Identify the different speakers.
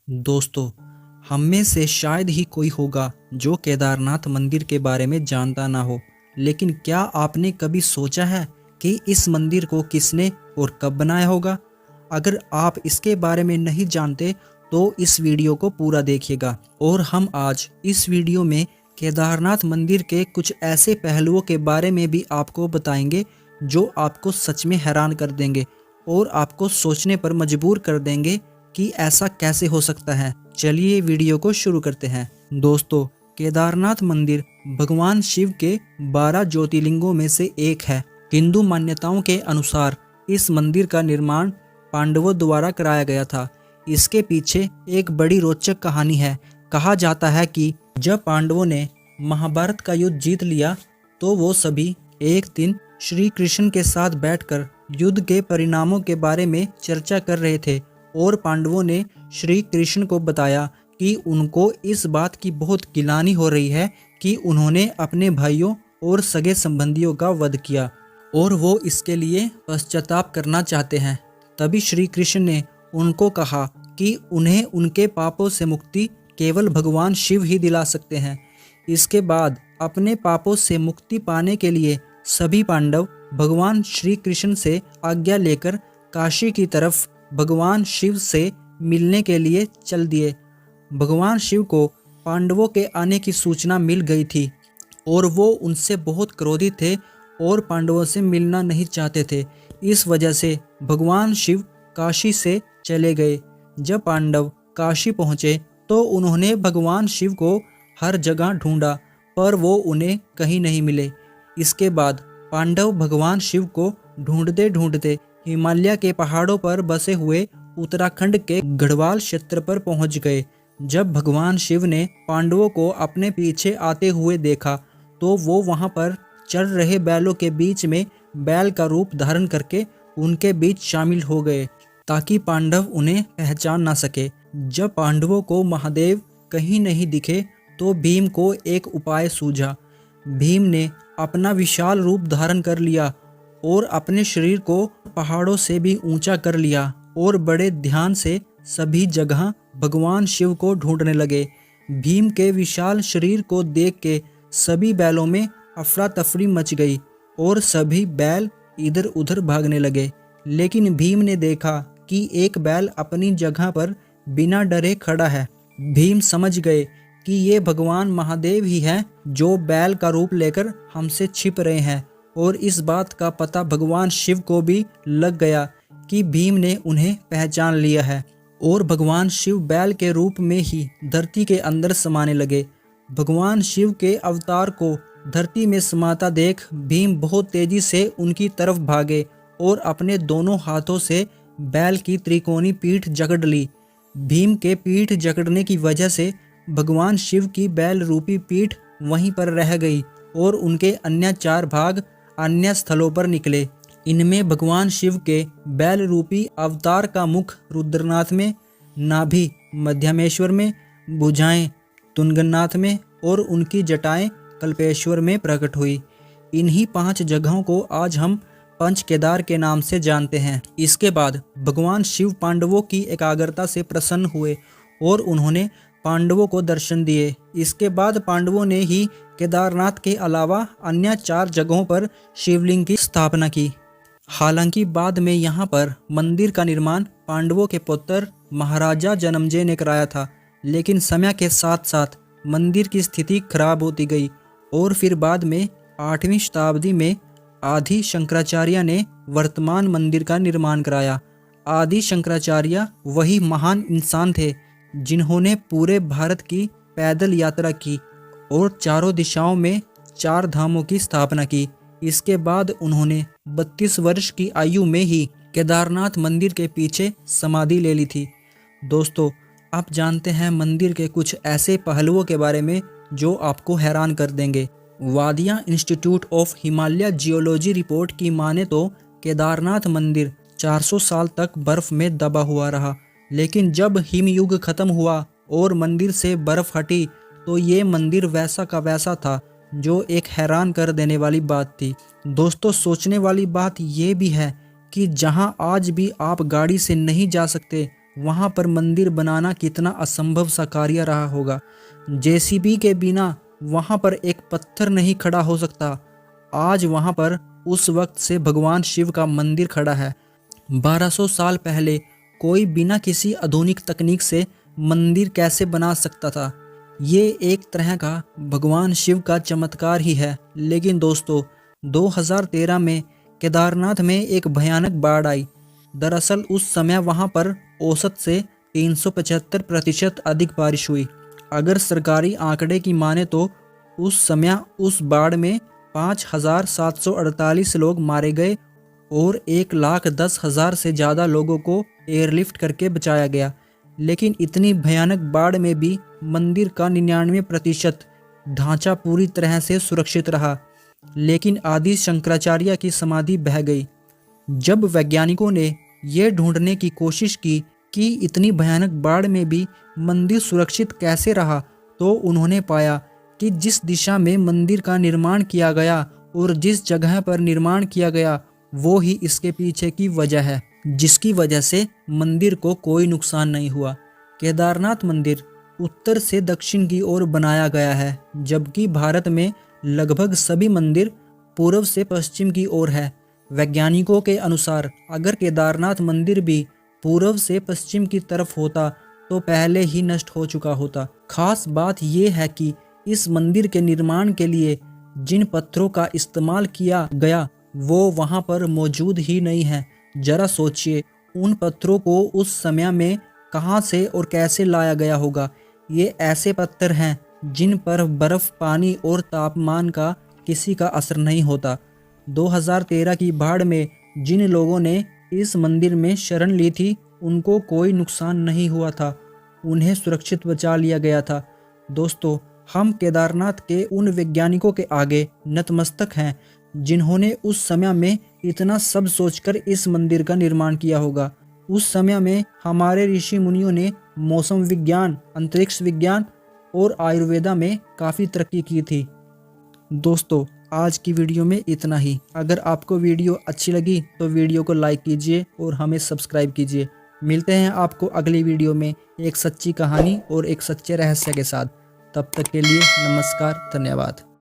Speaker 1: दोस्तों, हम में से शायद ही कोई होगा जो केदारनाथ मंदिर के बारे में जानता ना हो। लेकिन क्या आपने कभी सोचा है कि इस मंदिर को किसने और कब बनाया होगा? अगर आप इसके बारे में नहीं जानते तो इस वीडियो को पूरा देखिएगा। और हम आज इस वीडियो में केदारनाथ मंदिर के कुछ ऐसे पहलुओं के बारे में भी आपको बताएंगे जो आपको सच में हैरान कर देंगे और आपको सोचने पर मजबूर कर देंगे कि ऐसा कैसे हो सकता है। चलिए वीडियो को शुरू करते हैं। दोस्तों, केदारनाथ मंदिर भगवान शिव के 12 ज्योतिर्लिंगों में से एक है। हिंदू मान्यताओं के अनुसार इस मंदिर का निर्माण पांडवों द्वारा कराया गया था। इसके पीछे एक बड़ी रोचक कहानी है। कहा जाता है कि जब पांडवों ने महाभारत का युद्ध जीत लिया तो वो सभी एक दिन श्री कृष्ण के साथ बैठकर युद्ध के परिणामों के बारे में चर्चा कर रहे थे और पांडवों ने श्री कृष्ण को बताया कि उनको इस बात की बहुत गिलानी हो रही है कि उन्होंने अपने भाइयों और सगे संबंधियों का वध किया और वो इसके लिए पश्चाताप करना चाहते हैं। तभी श्री कृष्ण ने उनको कहा कि उन्हें उनके पापों से मुक्ति केवल भगवान शिव ही दिला सकते हैं। इसके बाद अपने पापों से मुक्ति पाने के लिए सभी पांडव भगवान श्री कृष्ण से आज्ञा लेकर काशी की तरफ भगवान शिव से मिलने के लिए चल दिए। भगवान शिव को पांडवों के आने की सूचना मिल गई थी और वो उनसे बहुत क्रोधित थे और पांडवों से मिलना नहीं चाहते थे। इस वजह से भगवान शिव काशी से चले गए। जब पांडव काशी पहुँचे तो उन्होंने भगवान शिव को हर जगह ढूंढा पर वो उन्हें कहीं नहीं मिले। इसके बाद पांडव भगवान शिव को ढूंढते ढूंढते हिमालय के पहाड़ों पर बसे हुए उत्तराखंड के गढ़वाल क्षेत्र पर पहुंच गए। जब भगवान शिव ने पांडवों को अपने पीछे आते हुए देखा तो वो वहां पर चल रहे बैलों के बीच में बैल का रूप धारण करके उनके बीच शामिल हो गए ताकि पांडव उन्हें पहचान ना सके। जब पांडवों को महादेव कहीं नहीं दिखे तो भीम को एक उपाय सूझा। भीम ने अपना विशाल रूप धारण कर लिया और अपने शरीर को पहाड़ों से भी ऊंचा कर लिया और बड़े ध्यान से सभी जगह भगवान शिव को ढूंढने लगे। भीम के विशाल शरीर को देख के सभी बैलों में अफरा तफरी मच गई और सभी बैल इधर उधर भागने लगे। लेकिन भीम ने देखा कि एक बैल अपनी जगह पर बिना डरे खड़ा है। भीम समझ गए कि ये भगवान महादेव ही हैं जो बैल का रूप लेकर हमसे छिप रहे हैं और इस बात का पता भगवान शिव को भी लग गया कि भीम ने उन्हें पहचान लिया है और भगवान शिव बैल के रूप में ही धरती के अंदर समाने लगे। भगवान शिव के अवतार को धरती में समाता देख भीम बहुत तेजी से उनकी तरफ भागे और अपने दोनों हाथों से बैल की त्रिकोणी पीठ जकड़ ली। भीम के पीठ जकड़ने की वजह से भगवान शिव की बैल रूपी पीठ वहीं पर रह गई और उनके अन्य 4 भाग अन्य स्थलों पर निकले। इनमें भगवान शिव के बैल रूपी अवतार का मुख रुद्रनाथ में, नाभि मध्यमेश्वर में, भुजाएं तुंगनाथ में और उनकी जटाएं कल्पेश्वर में प्रकट हुई। इन्हीं 5 जगहों को आज हम पंच केदार के नाम से जानते हैं। इसके बाद भगवान शिव पांडवों की एकाग्रता से प्रसन्न हुए और उन्होंने पांडवों को दर्शन दिए। इसके बाद पांडवों ने ही केदारनाथ के अलावा अन्य 4 जगहों पर शिवलिंग की स्थापना की। हालांकि बाद में यहाँ पर मंदिर का निर्माण पांडवों के पुत्र महाराजा जन्मेजय ने कराया था, लेकिन समय के साथ साथ मंदिर की स्थिति खराब होती गई और फिर बाद में 8वीं शताब्दी में आदि शंकराचार्य ने वर्तमान मंदिर का निर्माण कराया। आदि शंकराचार्य वही महान इंसान थे जिन्होंने पूरे भारत की पैदल यात्रा की और चारों दिशाओं में 4 धामों की स्थापना की। इसके बाद उन्होंने 32 वर्ष की आयु में ही केदारनाथ मंदिर के पीछे समाधि ले ली थी। दोस्तों, आप जानते हैं मंदिर के कुछ ऐसे पहलुओं के बारे में जो आपको हैरान कर देंगे। Wadia institute of Himalaya geology report की माने तो केदारनाथ मंदिर 400 साल तक बर्फ में दबा हुआ रहा, लेकिन जब हिमयुग खत्म हुआ और मंदिर से बर्फ हटी तो ये मंदिर वैसा का वैसा था, जो एक हैरान कर देने वाली बात थी। दोस्तों, सोचने वाली बात ये भी है कि जहां आज भी आप गाड़ी से नहीं जा सकते वहाँ पर मंदिर बनाना कितना असंभव सा कार्य रहा होगा। जेसीबी के बिना वहाँ पर एक पत्थर नहीं खड़ा हो सकता। आज वहाँ पर उस वक्त से भगवान शिव का मंदिर खड़ा है। 1200 साल पहले कोई बिना किसी आधुनिक तकनीक से मंदिर कैसे बना सकता था। ये एक तरह का भगवान शिव का चमत्कार ही है। लेकिन दोस्तों 2013 में केदारनाथ में एक भयानक बाढ़ आई। दरअसल उस समय वहाँ पर औसत से 375% अधिक बारिश हुई। अगर सरकारी आंकड़े की माने तो उस समय उस बाढ़ में 5,748 लोग मारे गए और 1,10,000 से ज़्यादा लोगों को एयरलिफ्ट करके बचाया गया। लेकिन इतनी भयानक बाढ़ में भी मंदिर का 99% ढांचा पूरी तरह से सुरक्षित रहा। लेकिन आदि शंकराचार्य की समाधि बह गई। जब वैज्ञानिकों ने यह ढूंढने की कोशिश की कि इतनी भयानक बाढ़ में भी मंदिर सुरक्षित कैसे रहा, तो उन्होंने पाया कि जिस दिशा में मंदिर का निर्माण किया गया और जिस जगह पर निर्माण किया गया वो ही इसके पीछे की वजह है, जिसकी वजह से मंदिर को कोई नुकसान नहीं हुआ। केदारनाथ मंदिर उत्तर से दक्षिण की ओर बनाया गया है, जबकि भारत में लगभग सभी मंदिर पूर्व से पश्चिम की ओर है। वैज्ञानिकों के अनुसार अगर केदारनाथ मंदिर भी पूर्व से पश्चिम की तरफ होता तो पहले ही नष्ट हो चुका होता। खास बात यह है कि इस मंदिर के निर्माण के लिए जिन पत्थरों का इस्तेमाल किया गया वो वहाँ पर मौजूद ही नहीं है। जरा सोचिए उन पत्थरों को उस समय में कहाँ से और कैसे लाया गया होगा। ये ऐसे पत्थर हैं जिन पर बर्फ, पानी और तापमान का किसी का असर नहीं होता। 2013 की बाढ़ में जिन लोगों ने इस मंदिर में शरण ली थी उनको कोई नुकसान नहीं हुआ था, उन्हें सुरक्षित बचा लिया गया था। दोस्तों, हम केदारनाथ के उन वैज्ञानिकों के आगे नतमस्तक हैं जिन्होंने उस समय में इतना सब सोचकर इस मंदिर का निर्माण किया होगा। उस समय में हमारे ऋषि मुनियों ने मौसम विज्ञान, अंतरिक्ष विज्ञान और आयुर्वेदा में काफ़ी तरक्की की थी। दोस्तों, आज की वीडियो में इतना ही। अगर आपको वीडियो अच्छी लगी तो वीडियो को लाइक कीजिए और हमें सब्सक्राइब कीजिए। मिलते हैं आपको अगली वीडियो में एक सच्ची कहानी और एक सच्चे रहस्य के साथ। तब तक के लिए नमस्कार, धन्यवाद।